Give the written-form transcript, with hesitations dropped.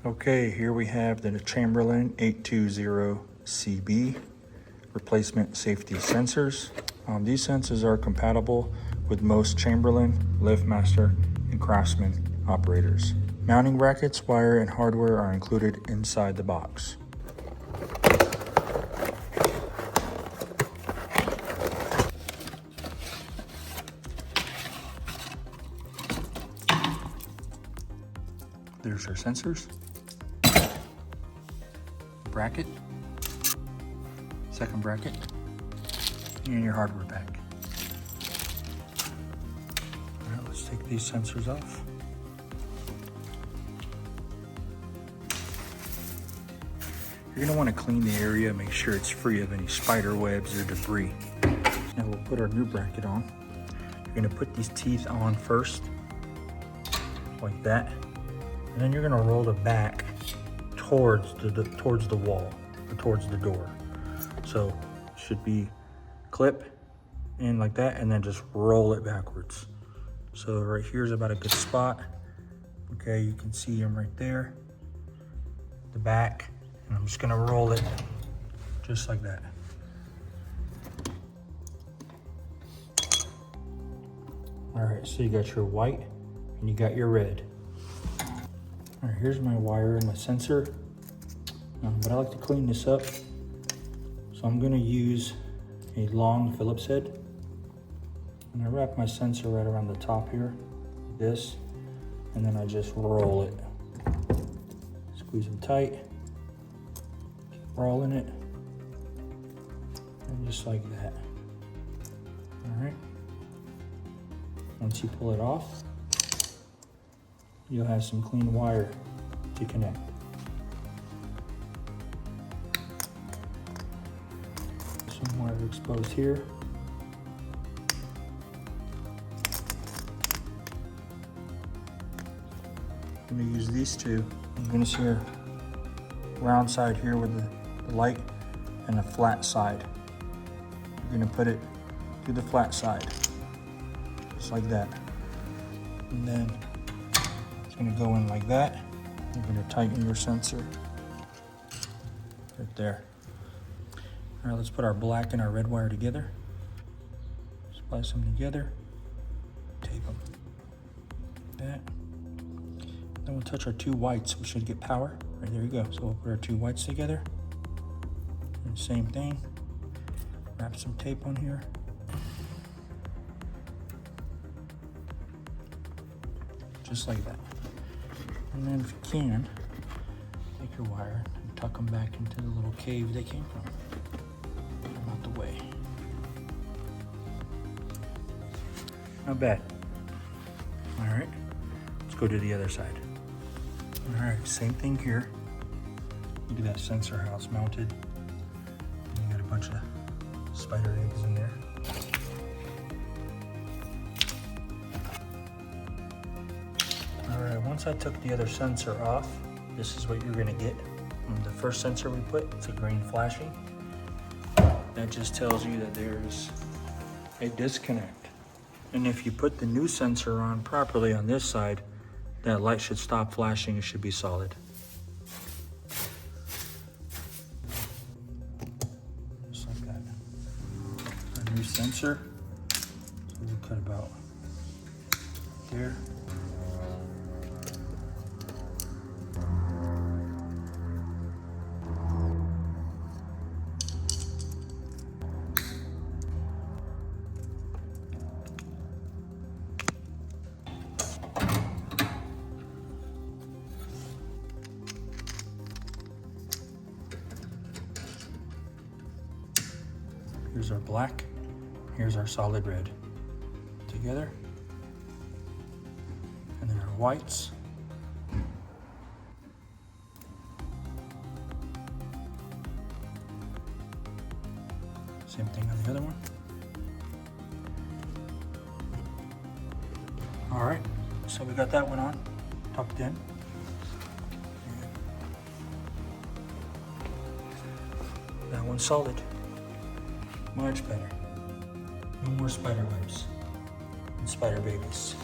Okay, here we have the Chamberlain 820CB replacement safety sensors. These sensors are compatible with most Chamberlain, LiftMaster, and Craftsman operators. Mounting brackets, wire, and hardware are included inside the box. There's your sensors, bracket, second bracket, and your hardware pack. All right, let's take these sensors off. You're gonna wanna clean the area, make sure it's free of any spider webs or debris. Now we'll put our new bracket on. You're gonna put these teeth on first, like that. And then you're gonna roll the back towards the wall, or towards the door. So it should be clip in like that, and then just roll it backwards. So right here's about a good spot. Okay, you can see them right there, the back, and I'm just gonna roll it just like that. All right, so you got your white and you got your red. All right, here's my wire and my sensor, but I like to clean this up. So I'm gonna use a long Phillips head, and I wrap my sensor right around the top here, like this, and then I just roll it. Squeeze them tight, keep rolling it, and just like that. All right, once you pull it off, you'll have some clean wire to connect. Some wire exposed here. I'm gonna use these two. You're gonna see a round side here with the light and a flat side. You're gonna put it to the flat side, just like that. And then gonna go in like that. You're gonna tighten your sensor right there. All right, let's put our black and our red wire together. Splice them together, tape them like that. Then we'll touch our two whites. We should get power. Right, there you go. So we'll put our two whites together. And same thing. Wrap some tape on here. Just like that. And then if you can, take your wire and tuck them back into the little cave they came from. Get them out the way. Not bad. All right, let's go to the other side. All right, same thing here. Look at that sensor, how it's mounted. And you got a bunch of spider eggs in there. All right, once I took the other sensor off, this is what you're gonna get. And the first sensor we put, it's a green flashing. That just tells you that there's a disconnect. And if you put the new sensor on properly on this side, that light should stop flashing, it should be solid. Just like that. Our new sensor, so we'll cut about there. Here's our black, here's our solid red together, and then our whites. Same thing on the other one. All right, so we got that one on, tucked in. That one's solid. Much better. No more spider webs and spider babies.